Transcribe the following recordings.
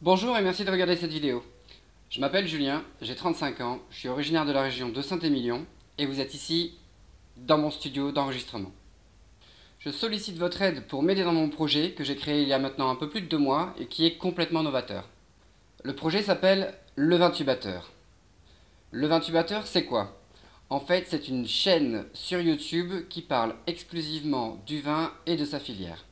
Bonjour et merci de regarder cette vidéo. Je m'appelle Julien, j'ai 35 ans, je suis originaire de la région de Saint-Émilion et vous êtes ici dans mon studio d'enregistrement. Je sollicite votre aide pour m'aider dans mon projet que j'ai créé il y a maintenant un peu plus de 2 mois et qui est complètement novateur. Le projet s'appelle Le Vintubateur. Le Vintubateur, c'est quoi? En fait, c'est une chaîne sur YouTube qui parle exclusivement du vin et de sa filière.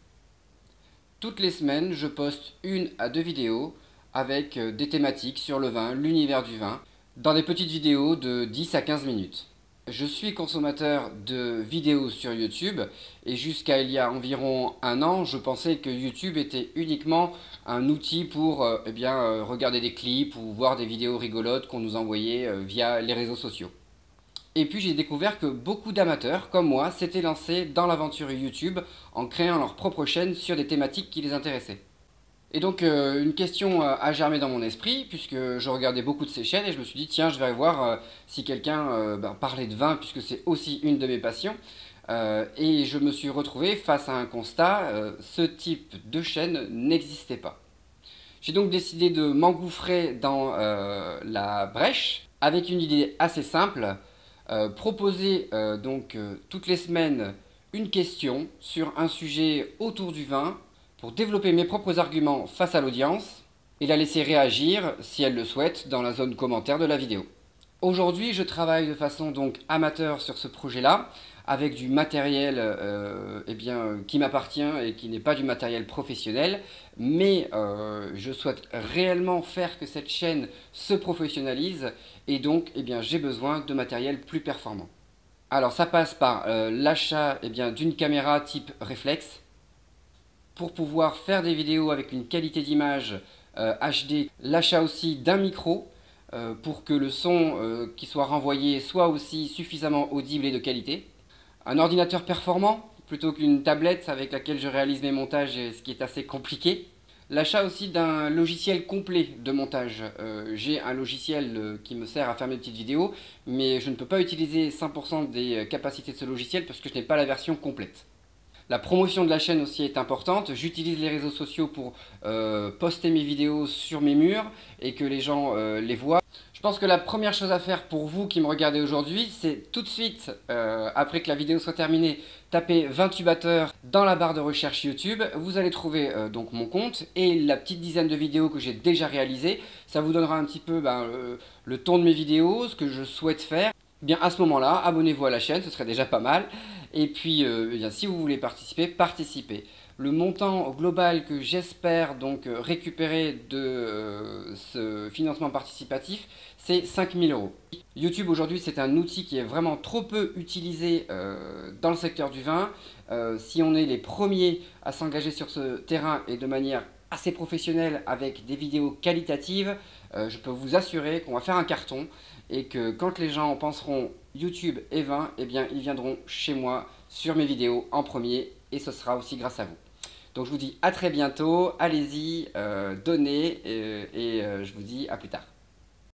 Toutes les semaines, je poste 1 à 2 vidéos avec des thématiques sur le vin, l'univers du vin, dans des petites vidéos de 10 à 15 minutes. Je suis consommateur de vidéos sur YouTube et jusqu'à il y a environ 1 an, je pensais que YouTube était uniquement un outil pour regarder des clips ou voir des vidéos rigolotes qu'on nous envoyait via les réseaux sociaux. Et puis j'ai découvert que beaucoup d'amateurs, comme moi, s'étaient lancés dans l'aventure YouTube en créant leur propre chaîne sur des thématiques qui les intéressaient. Et donc une question a germé dans mon esprit, puisque je regardais beaucoup de ces chaînes, et je me suis dit, tiens, je vais voir si quelqu'un parlait de vin, puisque c'est aussi une de mes passions. Et je me suis retrouvé face à un constat, ce type de chaîne n'existait pas. J'ai donc décidé de m'engouffrer dans la brèche, avec une idée assez simple, proposer toutes les semaines une question sur un sujet autour du vin pour développer mes propres arguments face à l'audience et la laisser réagir, si elle le souhaite, dans la zone commentaire de la vidéo. Aujourd'hui, je travaille de façon donc amateur sur ce projet-là, avec du matériel qui m'appartient et qui n'est pas du matériel professionnel, mais je souhaite réellement faire que cette chaîne se professionnalise et donc j'ai besoin de matériel plus performant. Alors ça passe par l'achat d'une caméra type réflexe pour pouvoir faire des vidéos avec une qualité d'image HD, l'achat aussi d'un micro pour que le son qui soit renvoyé soit aussi suffisamment audible et de qualité. Un ordinateur performant plutôt qu'une tablette avec laquelle je réalise mes montages, ce qui est assez compliqué. L'achat aussi d'un logiciel complet de montage. J'ai un logiciel qui me sert à faire mes petites vidéos, mais je ne peux pas utiliser 100% des capacités de ce logiciel parce que je n'ai pas la version complète. La promotion de la chaîne aussi est importante. J'utilise les réseaux sociaux pour poster mes vidéos sur mes murs et que les gens les voient. Je pense que la première chose à faire pour vous qui me regardez aujourd'hui, c'est tout de suite, après que la vidéo soit terminée, taper Vintubateur dans la barre de recherche YouTube. Vous allez trouver donc mon compte et la petite dizaine de vidéos que j'ai déjà réalisées. Ça vous donnera un petit peu le ton de mes vidéos, ce que je souhaite faire. Bien à ce moment-là, abonnez-vous à la chaîne, ce serait déjà pas mal. Et puis, si vous voulez participer, participez. Le montant global que j'espère donc récupérer de ce financement participatif, c'est 5 000 €. YouTube aujourd'hui, c'est un outil qui est vraiment trop peu utilisé dans le secteur du vin. Si on est les premiers à s'engager sur ce terrain et de manière assez professionnelle avec des vidéos qualitatives, je peux vous assurer qu'on va faire un carton et que quand les gens penseront YouTube et vin, ils viendront chez moi sur mes vidéos en premier et ce sera aussi grâce à vous. Donc je vous dis à très bientôt, allez-y, donnez et je vous dis à plus tard.